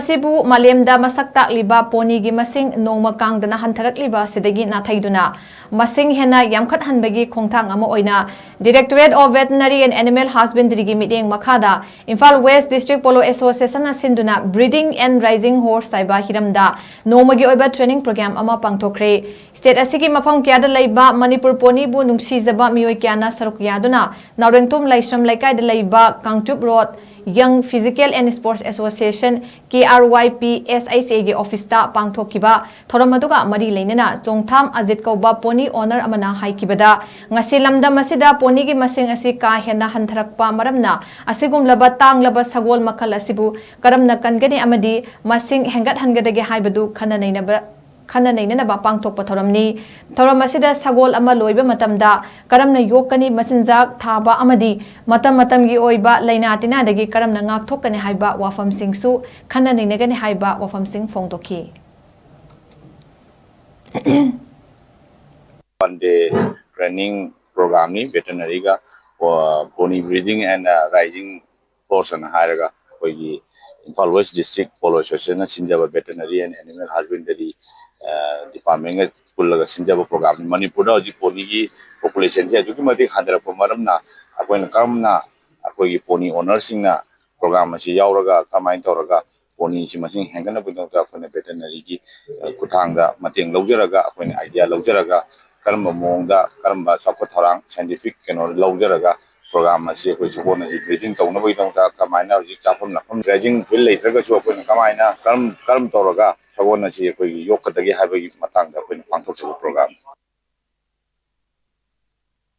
Ashibu Malemda Mashak Takliba poni gi masing Nongma Kangdana Hantharakliba Ashidagi NATHEIDUNA masing HENNA YAMKHATHANNABAGI KHONGTHANG ama OINA Directorate of Veterinary and Animal Husbandry gi MITYENG MAKHADA IMPHAL West District POLO Association SHINDUNA Breeding and Raising Horse HAIBA HIRAMDA NONGMAGI OIBA training program ama PANGTHOKKHRE State asigi mafam kyada laiba manipur poni bu nungsijaba mioi kyana saruk yaduna Naurengtum Laisram Laikai da laiba Kangchup Road Young Physical and Sports Association KRYPSHA gi office ta pangthokkiba thoramaduga mari leinena chongtham ajit kauba poni owner amana haikibada ngasi lamdam asida poni gi masing asi ka henna hantharakpa maramna asigum laba tanglaba sagol makal asibu karamna kangani amadi masing hengat hangadagi haibadu khana naina ba pangthokpa thoramni thoram asida sagol ama loiba matamda karamna yokani masinjak thaba amadi matam gi oiba laina tina dagi karamna ngak thokani haiba wafam singsu khana naina gani haiba wafam sing phongdokhi one day training program ni veterinary ga pony breeding and rising horse and hiraga koi IMPHAL West District Polo Association sinjaba veterinary and animal husbandry department pullaga sinjaba program manipur da ji pony gi population je juki mati khandra ko maramna akoina kamna akoi pony owner singna program asi yauraga kamain toraga pony si masing hengana budong ta akoina veterinary gi kuthangda mateng laujaraga akoina idea laujaraga karamba mongda karamba support thorang scientific keno laujaraga program asi koi support asi breeding tawna bai dong ta kamaina ji chapam lakham raising field leitraga chu akoina kamaina karam toraga sabon asi koi yokkadagi habagi matangda akoina pangthokchaba program